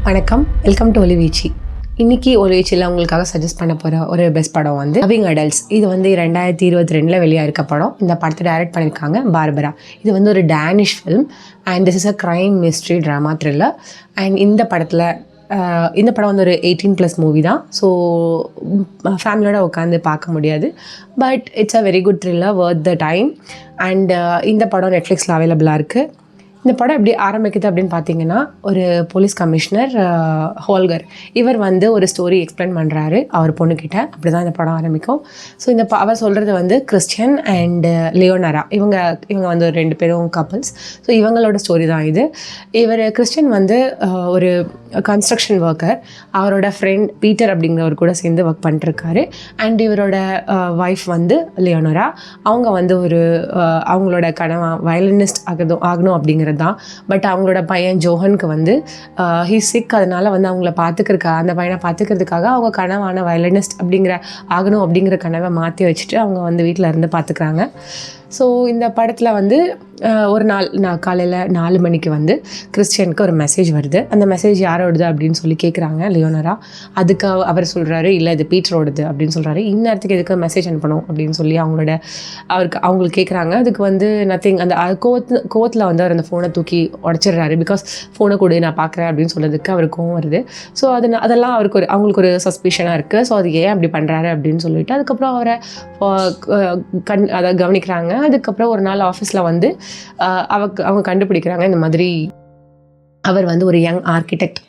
வணக்கம், welcome to ஒலிவீச்சி. இன்றைக்கி ஒலிவீச்சியில் உங்களுக்காக சஜஸ்ட் பண்ண போகிற ஒரு பெஸ்ட் படம் வந்து லவ்விங் அடல்ட்ஸ். இது வந்து 2022 வெளியாக இருக்க படம். இந்த படத்தை டைரக்ட் பண்ணியிருக்காங்க பார்பரா. இது வந்து ஒரு Danish film and this is a crime mystery drama thriller. And இந்த படம் வந்து ஒரு 18+ மூவி தான். ஸோ ஃபேமிலியோட உட்காந்து பார்க்க முடியாது. But it's a very good thriller, worth the time. And இந்த படம் நெட்ஃப்ளிக்ஸில் அவைலபிளாக இருக்குது. இந்த படம் எப்படி ஆரம்பிக்குது அப்படின்னு பார்த்தீங்கன்னா, ஒரு போலீஸ் கமிஷனர் ஹோல்கர் இவர் வந்து ஒரு ஸ்டோரி எக்ஸ்பிளைன் பண்ணுறாரு அவர் பொண்ணுக்கிட்ட. அப்படி தான் இந்த படம் ஆரம்பிக்கும். ஸோ அவர் சொல்கிறது வந்து கிறிஸ்டியன் அண்ட் லியோனரா இவங்க வந்து ஒரு 2 பேரும் கப்புள்ஸ். ஸோ இவங்களோட ஸ்டோரி தான் இது. கிறிஸ்டியன் வந்து ஒரு கன்ஸ்ட்ரக்ஷன் ஒர்க்கர். அவரோட ஃப்ரெண்ட் பீட்டர் அப்படிங்கிறவர் கூட சேர்ந்து ஒர்க் பண்ணிட்டுருக்காரு. அண்ட் இவரோட ஒய்ஃப் வந்து லியோனரா. அவங்க வந்து அவங்களோட கனவா வயலினிஸ்ட் ஆகணும் அப்படிங்கிறது தான். பட் அவங்களோட பையன் ஜோஹனுக்கு வந்து ஹீஸ் சிக். அதனால் வந்து அந்த பையனை பார்த்துக்கிறதுக்காக அவங்க கனவான வயலினிஸ்ட் ஆகணும் அப்படிங்கிற கனவை மாற்றி வச்சுட்டு அவங்க வந்து வீட்டில் இருந்து பார்த்துக்கிறாங்க. ஸோ இந்த படத்தில் வந்து ஒரு நாள் காலையில் 4 மணிக்கு வந்து கிறிஸ்டியனுக்கு ஒரு மெசேஜ் வருது. அந்த மெசேஜ் யாரோடது அப்படின்னு சொல்லி கேட்குறாங்க லியோனரா. அதுக்கு அவர் சொல்கிறாரு, இல்லை இது பீட்டரோடது அப்படின்னு சொல்கிறாரு. இந்நேரத்துக்கு எதுக்கு மெசேஜ் அனுப்பணும் அப்படின்னு சொல்லி அவங்களுக்கு கேட்குறாங்க. அதுக்கு வந்து நத்திங். அந்த கோவத்தில் வந்து அவர் அந்த ஃபோனை தூக்கி உடச்சிடுறாரு. பிகாஸ் ஃபோனை கொடு நான் பார்க்குறேன் அப்படின்னு சொல்கிறதுக்கு அவருக்கு கோவம் வருது. ஸோ அதெல்லாம் அவங்களுக்கு ஒரு சஸ்பிஷனாக இருக்குது. ஸோ அது ஏன் அப்படி பண்ணுறாரு அப்படின்னு சொல்லிட்டு அதுக்கப்புறம் அவரை அதை கவனிக்கிறாங்க. அதுக்கப்புறம் ஒரு நாள் ஆஃபீஸில் வந்து அவங்க கண்டுபிடிக்கிறாங்க இந்த மாதிரி அவர் வந்து ஒரு யங் ஆர்கிடெக்ட்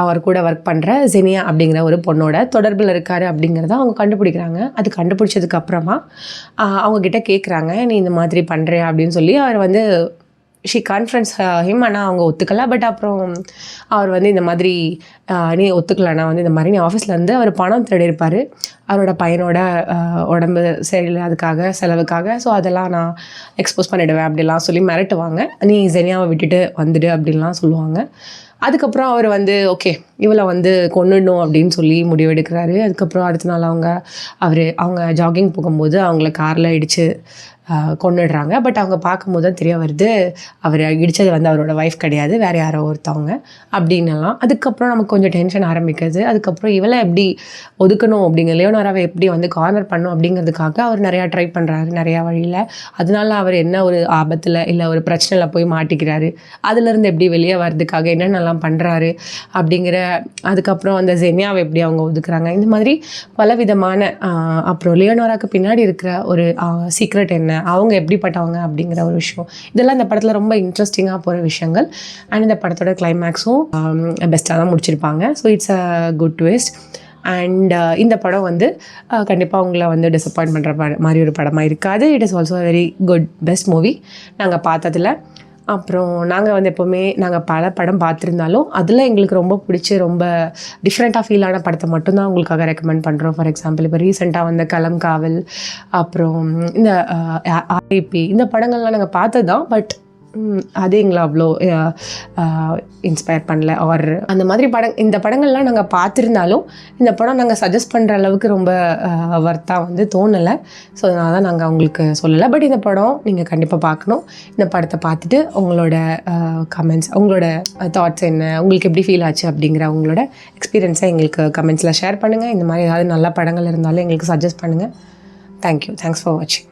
அவர் கூட ஒர்க் பண்ணுற ஜெனியா அப்படிங்கிற ஒரு பொண்ணோட தொடர்பில் இருக்கார் அப்படிங்கிறத அவங்க கண்டுபிடிக்கிறாங்க. அது கண்டுபிடிச்சதுக்கு அப்புறமா அவங்கக்கிட்ட கேட்குறாங்க, நீ இந்த மாதிரி பண்ணுறியா அப்படின்னு சொல்லி. அவர் வந்து ஷி கான்ஃபரன்ஸ் ஹிம். ஆனால் அவங்க ஒத்துக்கலை. பட் அப்புறம் அவர் வந்து இந்த மாதிரி நீ ஒத்துக்கலைன்னா வந்து இந்த மாதிரி நீ ஆஃபீஸ்லேருந்து அவர் பணம் தேடியிருப்பார் அவரோட பையனோட உடம்பு சரியில்லாததுக்காக செலவுக்காக. ஸோ அதெல்லாம் நான் எக்ஸ்போஸ் பண்ணிவிடுவேன் அப்படிலாம் சொல்லி மிரட்டுவாங்க. நீ ஜெனியாவை விட்டுட்டு வந்துடு அப்படின்லாம் சொல்லுவாங்க. அதுக்கப்புறம் அவர் வந்து ஓகே இவளை வந்து கொன்னுடணும் அப்படின்னு சொல்லி முடிவெடுக்கிறாரு. அதுக்கப்புறம் அடுத்த நாள் அவங்க ஜாகிங் போகும்போது அவங்கள காரில் இடித்து கொன்னுடுறாங்க. பட் அவங்க பார்க்கும்போது தான் தெரிய வருது அவர் இடித்தது வந்து அவரோட ஒய்ஃப் கிடையாது, வேறு யாரோ ஒருத்தவங்க அப்படின்னலாம். அதுக்கப்புறம் நமக்கு கொஞ்சம் டென்ஷன் ஆரம்பிக்குது. அதுக்கப்புறம் இவளை எப்படி ஒதுக்கணும் லியோனராவை எப்படி வந்து கார்னர் பண்ணணும் அப்படிங்கிறதுக்காக அவர் நிறையா ட்ரை பண்ணுறாரு நிறையா வழியில். அதனால அவர் என்ன ஒரு ஆபத்தில் இல்லை ஒரு பிரச்சனையில் போய் மாட்டிக்கிறாரு. அதுலேருந்து எப்படி வெளியே வர்றதுக்காக என்னென்னலாம் பண்ணுறாரு அப்படிங்கிற. அதுக்கப்புறம் அந்த ஜெனியாவை எப்படி அவங்க ஒதுக்குறாங்க. இந்த மாதிரி பலவிதமான அப்புறம் லியோனராவுக்கு பின்னாடி இருக்கிற ஒரு சீக்ரெட் என்ன, அவங்க எப்படிப்பட்டவங்க அப்படிங்கிற ஒரு விஷயம். இதெல்லாம் இந்த படத்தில் ரொம்ப இன்ட்ரெஸ்டிங்காக போகிற விஷயங்கள். அண்ட் இந்த படத்தோட கிளைமேக்ஸும் பெஸ்ட்டாக தான் முடிச்சிருப்பாங்க. So it's a good twist. And இந்த படம் வந்து கண்டிப்பாக அவங்கள வந்து டிசப்பாயின்ட் பண்ணுற மாதிரி ஒரு படமாக இருக்காது. It is also very good best movie நாங்கள் பார்த்ததில். அப்புறம் நாங்கள் வந்து எப்போவுமே பல படம் பார்த்துருந்தாலும் அதில் எங்களுக்கு ரொம்ப பிடிச்சி ரொம்ப டிஃப்ரெண்ட்டாக ஃபீலான படத்தை மட்டும்தான் உங்களுக்காக ரெக்கமெண்ட் பண்ணுறோம். ஃபார் எக்ஸாம்பிள் இப்போ ரீசெண்டாக வந்த களம் காவல், அப்புறம் இந்த ஆர்ஐபி, இந்த படங்கள்லாம் நாங்கள் பார்த்தது தான். பட் அது எங்களை அவ்வளோ இன்ஸ்பயர் பண்ணல. அந்த மாதிரி இந்த படங்கள்லாம் நாங்கள் பார்த்துருந்தாலும் இந்த படம் நாங்கள் சஜஸ்ட் பண்ணுற அளவுக்கு ரொம்ப வர்த்தாக வந்து தோணலை. ஸோ அதனால தான் நாங்கள் உங்களுக்கு சொல்லலை. பட் இந்த படம் நீங்கள் கண்டிப்பாக பார்க்கணும். இந்த படத்தை பார்த்துட்டு உங்களோட கமெண்ட்ஸ், உங்களோட தாட்ஸ் என்ன, உங்களுக்கு எப்படி ஃபீல் ஆச்சு அப்படிங்கிற உங்களோட எக்ஸ்பீரியன்ஸை எங்களுக்கு கமெண்ட்ஸில் ஷேர் பண்ணுங்கள். இந்த மாதிரி ஏதாவது நல்ல படங்கள் இருந்தாலும் எங்களுக்கு சஜஸ்ட் பண்ணுங்கள். தேங்க்யூ. தேங்க்ஸ் ஃபார் வாட்சிங்.